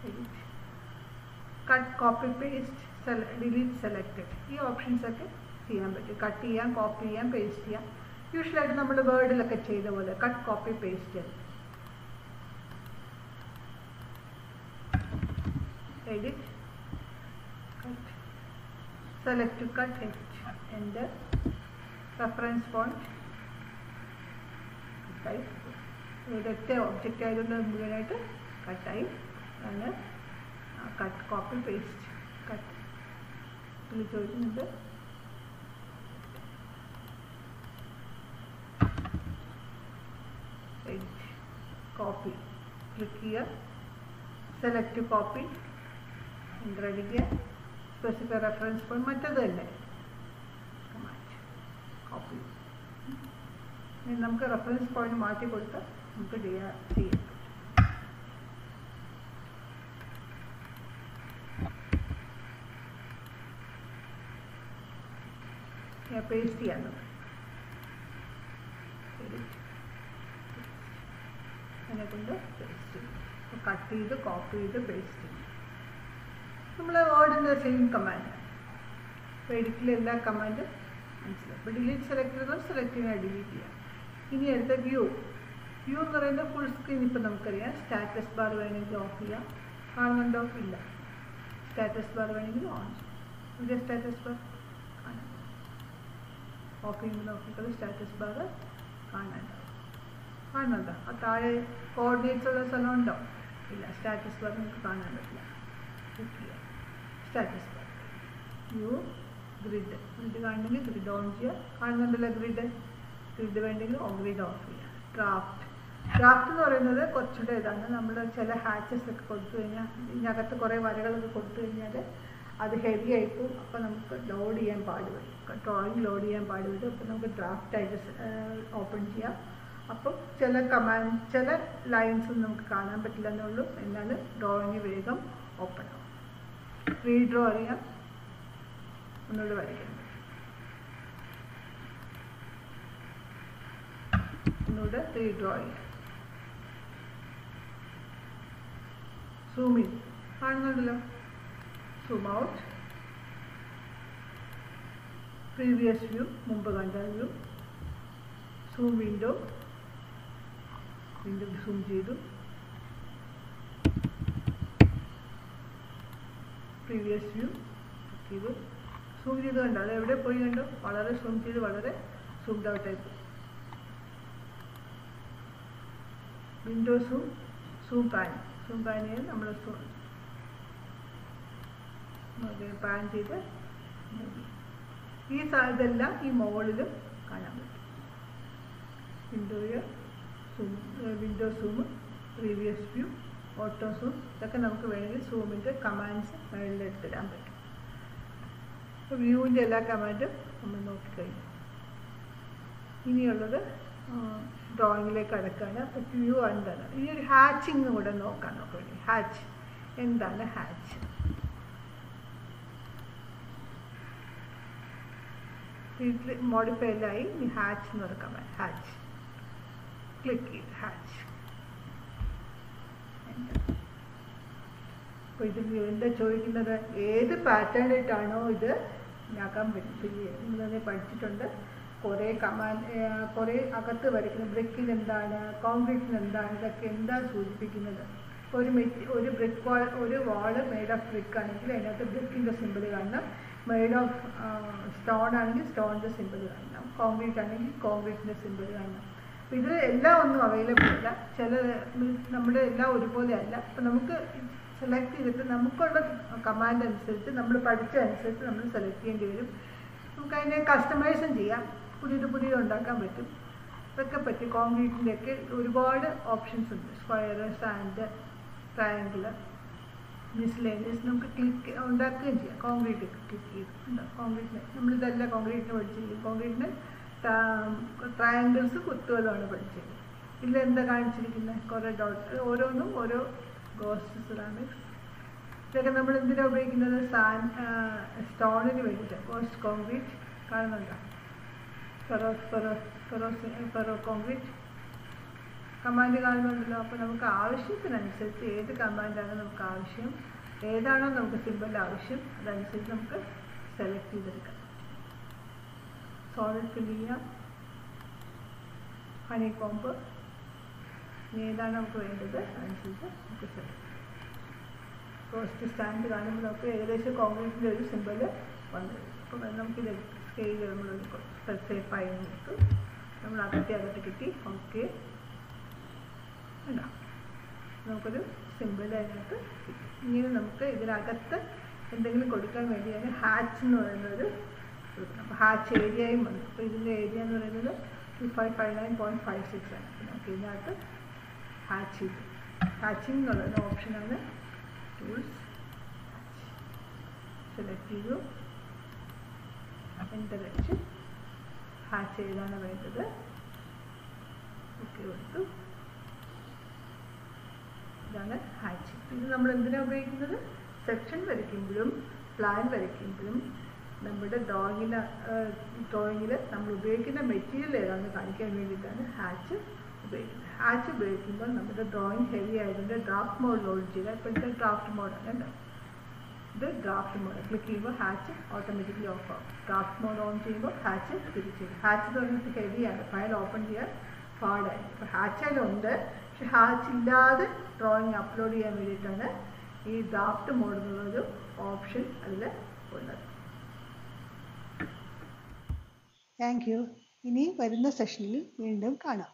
edit, cut, copy paste, delete, selected, ഈ ഓപ്ഷൻസൊക്കെ ചെയ്യാൻ പറ്റും. കട്ട് ചെയ്യാം, കോപ്പി ചെയ്യാം, പേസ്റ്റ് ചെയ്യാം. യൂഷ്വലായിട്ട് നമ്മൾ വേർഡിലൊക്കെ ചെയ്ത പോലെ cut, copy, paste, edit, cut, select to cut, edit, enter, reference point, കട്ടായി. ഒരൊറ്റ ഒബ്ജക്റ്റ് ആയതുകൊണ്ട് മുഴുവനായിട്ട് കട്ടായി. ആണ് കട്ട്, കോപ്പി, പേസ്റ്റ്, കട്ട്. ഇതിൽ ചോദിക്കുന്നുണ്ട് എഡിറ്റ്, കോപ്പി, ക്ലിക്ക് ചെയ്യുക, സെലക്ട് ടു കോപ്പി, എൻ്റർ അടിക്കുക, സ്പെസിഫൈ റെഫറൻസ് പോയിന്റ്, മറ്റത് തന്നെ കോപ്പി. നമുക്ക് റെഫറൻസ് പോയിന്റ് മാറ്റി കൊടുത്താൽ നമുക്ക് ചെയ്യാം. പേസ്റ്റ് ചെയ്യാൻ അതിനെ കൊണ്ട് പേസ്റ്റ് ചെയ്യും. കട്ട് ചെയ്ത് കോപ്പി ചെയ്ത് പേസ്റ്റ് ചെയ്യും. നമ്മൾ വേർഡിൻ്റെ സെയിം കമാൻഡ്. അപ്പോൾ എഡിറ്റിലെ എല്ലാ കമാൻഡും മനസ്സിലാവും. ഇപ്പോൾ ഡിലീറ്റ് സെലക്ട് ചെയ്തോ സെലക്ട് ചെയ്യാൻ ഡിലീറ്റ് ചെയ്യാം. ഇനി അടുത്ത വ്യൂ. വ്യൂ എന്ന് പറയുന്നത് ഫുൾ സ്ക്രീൻ. ഇപ്പം നമുക്കറിയാം. സ്റ്റാറ്റസ് ബാർ വേണമെങ്കിൽ ഓഫ് ചെയ്യാം. കാണുന്നുണ്ടോ? ഇല്ല. സ്റ്റാറ്റസ് ബാർ വേണമെങ്കിൽ ഓൺ ചെയ്യാം. ഇവിടെ സ്റ്റാറ്റസ് ബാർ കാണാം. ഓഫ് ചെയ്യുമ്പോൾ നോക്കിയിട്ട് സ്റ്റാറ്റസ് ബാർ കാണുന്നുണ്ടോ? ആ താഴെ കോർഡിനേറ്റ്സ് ഉള്ള സ്ഥലം ഉണ്ടോ? ഇല്ല. സ്റ്റാറ്റസ് ബാർ നമുക്ക് കാണാൻ പറ്റില്ല. ക്ലിക്ക് ചെയ്യാം. Status bar, view, grid. Grid കാണണമെങ്കിൽ ഗ്രിഡ് ഓൺ ചെയ്യുക. കാണുന്നുണ്ടല്ലോ ഗ്രിഡ്. ഗ്രിഡ് വേണ്ടെങ്കിൽ ഗ്രിഡ് ഓഫ് ചെയ്യുക. ഡ്രാഫ്റ്റ്. ഡ്രാഫ്റ്റ് എന്ന് പറയുന്നത് കുറച്ചുകൂടെ ഇതാണ്. നമ്മൾ ചില ഹാച്ചസ് ഒക്കെ കൊടുത്തു കഴിഞ്ഞാൽ, ഇതിനകത്ത് കുറേ വരകളൊക്കെ കൊടുത്തു കഴിഞ്ഞാൽ അത് ഹെവി ആയിപ്പോവും. അപ്പോൾ നമുക്ക് ലോഡ് ചെയ്യാൻ പാടുവരും. ഡ്രോയിങ് ലോഡ് ചെയ്യാൻ പാടുവരും. അപ്പോൾ നമുക്ക് ഡ്രാഫ്റ്റായിട്ട് ഓപ്പൺ ചെയ്യാം. അപ്പം ചില ലൈൻസ് നമുക്ക് കാണാൻ പറ്റില്ല എന്നുള്ളൂ. എന്നാലും ഡ്രോയിങ് വേഗം ഓപ്പൺ ആവും. റീഡ്രോ അറിയാം. ഒന്നുകൂടെ വരയ്ക്കാൻ പറ്റും. ഒന്നുകൂടെ റീഡ്രോ ചെയ്യാം. സൂം ഇൻ കാണുന്നുണ്ടല്ലോ. Zoom out. പ്രീവിയസ് വ്യൂ, മുമ്പ് കണ്ട view. Zoom window, window zoom ചെയ്തു. പ്രീവിയസ് വ്യൂ ചെയ്തു. സൂം ചെയ്ത് കണ്ടോ? അത് എവിടെ പോയി കണ്ടോ? വളരെ സൂം ചെയ്ത് വളരെ സൂംഡ് ഔട്ടായി പോയി. Window zoom, zoom pan. Zoom pan ചെയ്ത് നമ്മൾ പാൻ ചെയ്ത് ഈ ഇതെല്ലാം ഈ മുകളിലും കാണാൻ പറ്റും. Window zoom, previous view, auto zoom, ഇതൊക്കെ നമുക്ക് വേണമെങ്കിൽ സൂമിൻ്റെ കമാൻഡ്സ് മുകളിലെടുത്തിടാൻ പറ്റും. അപ്പോൾ വ്യൂവിൻ്റെ എല്ലാ കമാൻഡും നമ്മൾ നോക്കിക്കഴിഞ്ഞു. ഇനിയുള്ളത് ഡ്രോയിങ്ങിലേക്ക് അടക്കാണ്. അപ്പോൾ വ്യൂ എന്താണ്? ഇനി ഒരു ഹാച്ചിങ് കൂടെ നോക്കാൻ നോക്കി. ഹാച്ച് എന്താണ്? ഹാച്ച് മോഡിഫൈലായി. ഇനി ഹാച്ച് എന്ന് ഒരു കമാൻഡ്. ഹാച്ച് ക്ലിക്ക് ചെയ്ത് ഹാച്ച്. അപ്പോൾ ഇത് എന്താ ചോദിക്കുന്നത്? ഏത് പാറ്റേണിട്ടാണോ ഇത് ഉണ്ടാക്കാൻ പറ്റില്ല. നമ്മളതിനെ പഠിച്ചിട്ടുണ്ട്. കുറേ കുറേ അകത്ത് വരയ്ക്കുന്നത്. ബ്രിക്കിന് എന്താണ്, കോൺക്രീറ്റിന് എന്താണ്, ഇതൊക്കെ എന്താണ് സൂചിപ്പിക്കുന്നത്? ഒരു ബ്രിക്ക് വാൾ, ഒരു വാള് മെയ്ഡ് ഓഫ് ബ്രിക്ക് ആണെങ്കിൽ അതിനകത്ത് ബ്രിക്കിൻ്റെ സിമ്പിൾ കാണണം. മെയ്ഡ് ഓഫ് സ്റ്റോൺ ആണെങ്കിൽ സ്റ്റോണിൻ്റെ സിമ്പിൾ കാണണം. കോൺക്രീറ്റ് ആണെങ്കിൽ കോൺക്രീറ്റിൻ്റെ സിമ്പിൾ കാണണം. അപ്പോൾ ഇത് എല്ലാം ഒന്നും അവൈലബിൾ അല്ല. നമ്മുടെ എല്ലാം ഒരുപോലെ അല്ല. അപ്പോൾ നമുക്ക് സെലക്ട് ചെയ്തിട്ട് നമുക്കുള്ള കമാൻഡ് അനുസരിച്ച്, നമ്മൾ പഠിച്ച അനുസരിച്ച് നമ്മൾ സെലക്ട് ചെയ്യേണ്ടി വരും. നമുക്കതിനെ കസ്റ്റമൈസും ചെയ്യാം. പുതിയത് ഉണ്ടാക്കാൻ പറ്റും. ഇതൊക്കെ പറ്റി കോൺക്രീറ്റിൻ്റെയൊക്കെ ഒരുപാട് ഓപ്ഷൻസ് ഉണ്ട്. സ്ക്വയർ, സാൻഡ്, ട്രയാങ്കിൾ, മിസ്ലേനിയസ് നമുക്ക് ക്ലിക്ക് ഉണ്ടാക്കുകയും ചെയ്യാം. കോൺക്രീറ്റ് ക്ലിക്ക് ചെയ്ത് കോൺക്രീറ്റിന് നമ്മളിതെല്ലാം കോൺക്രീറ്റിന് പഠിച്ചിരിക്കും. കോൺക്രീറ്റിന് ട്രയാങ്കിൾസ് കുത്തുവതാണ് പഠിച്ചത്. ഇതിലെന്താ കാണിച്ചിരിക്കുന്നത്? കുറേ ഡോട്ട്, ഓരോന്നും ഓരോ ഗോസ്റ്റ് സെറാമിക്സ്. ഇതൊക്കെ നമ്മൾ എന്തിനാണ് ഉപയോഗിക്കുന്നത്? സ്റ്റോണിന് വേണ്ടിയിട്ട്. ഗോസ്റ്റ് കോൺക്രീറ്റ് കാണുന്നുണ്ടോ? ഫെറോ കോൺക്രീറ്റ് കമാൻഡ് കാണുന്നുണ്ടല്ലോ. അപ്പോൾ നമുക്ക് ആവശ്യത്തിനനുസരിച്ച് ഏത് കമാൻഡാണ് നമുക്ക് ആവശ്യം, ഏതാണോ നമുക്ക് സിമ്പിൾ ആവശ്യം, അതനുസരിച്ച് നമുക്ക് സെലക്ട് ചെയ്തെടുക്കാം. സോളിഡ് ഫിൽ ചെയ്യാം, ഹണി കോമ്പ്, ഏതാണ് നമുക്ക് വേണ്ടത് അതനുസരിച്ച് നമുക്ക് സെലക്ട് ചെയ്യാം. കോസ്റ്റ് സ്റ്റാൻഡ് കാണുമ്പോൾ നമുക്ക് ഏകദേശം കോൺക്രീറ്റിൻ്റെ ഒരു സിമ്പിൾ വന്നു. അപ്പോൾ നമുക്കിത് സ്കെയിൽ നമ്മളൊരു സേഫായി നോക്കും. നമ്മൾ അകത്ത് കിട്ടി. ഓക്കെ, ഉണ്ടാവും. നമുക്കൊരു സിമ്പിൾ അതിനകത്ത് കിട്ടി. ഇങ്ങനെ നമുക്ക് ഇതിനകത്ത് എന്തെങ്കിലും കൊടുക്കാൻ വേണ്ടിയാണ് ഹാച്ച് എന്ന് പറയുന്നൊരു കൊടുക്കണം. അപ്പോൾ ഹാച്ച് ഏരിയയും വന്നു. അപ്പോൾ ഇതിൻ്റെ ഏരിയ എന്ന് പറയുന്നത് 2559.56 ആണ്. അപ്പോൾ നമുക്ക് ഇതിനകത്ത് ഹാച്ച് ചെയ്തു. ഹാച്ചിങ് എന്നുള്ളത് ഓപ്ഷനാണ്. ടൂൾസ്, സെലക്ട് ചെയ്തു, എൻ്റർ അടിച്ച് ഹാച്ച് ചെയ്താണ് വേണ്ടത്. ഓക്കെ കൊടുത്തു. ഇതാണ് ഹാച്ച്. ഇത് നമ്മൾ എന്തിനാണ് ഉപയോഗിക്കുന്നത്? സെക്ഷൻ വരയ്ക്കുമ്പോഴും പ്ലാൻ വരയ്ക്കുമ്പോഴും നമ്മുടെ ഡ്രോയിങ്ങിൽ നമ്മൾ ഉപയോഗിക്കുന്ന മെറ്റീരിയൽ ഏതാണെന്ന് കാണിക്കാൻ വേണ്ടിയിട്ടാണ് ഹാച്ച് ഉപയോഗിക്കുന്നത്. ഹാച്ച് ഉപയോഗിക്കുമ്പോൾ നമ്മുടെ ഡ്രോയിങ് ഹെവി ആയതുകൊണ്ട് ഡ്രാഫ്റ്റ് മോഡ് ലോഡ് ചെയ്യുക. ഇപ്പോഴത്തെ ഡ്രാഫ്റ്റ് മോഡാണ് കേട്ടോ. ഇത് ഡ്രാഫ്റ്റ് മോഡ്. ക്ലിക്ക് ചെയ്യുമ്പോൾ ഹാച്ച് ഓട്ടോമാറ്റിക്കലി ഓഫ് ആവും. ഡ്രാഫ്റ്റ് മോഡ് ഓൺ ചെയ്യുമ്പോൾ ഹാച്ച് തിരിച്ചു. ഹാച്ച് തുടങ്ങിയിട്ട് ഹെവിയാണ്, ഫയൽ ഓപ്പൺ ചെയ്യാൻ പാടായി. ഇപ്പോൾ ഹാച്ച് അതിലുണ്ട്, പക്ഷെ ഹാച്ച് ഇല്ലാതെ ഡ്രോയിങ് അപ്ലോഡ് ചെയ്യാൻ വേണ്ടിയിട്ടാണ് ഈ ഡ്രാഫ്റ്റ് മോഡ് എന്നുള്ളൊരു ഓപ്ഷൻ അതിൽ ഉള്ളത്. Thank you. ഇനി വരുന്ന സെഷനിൽ വീണ്ടും കാണാം.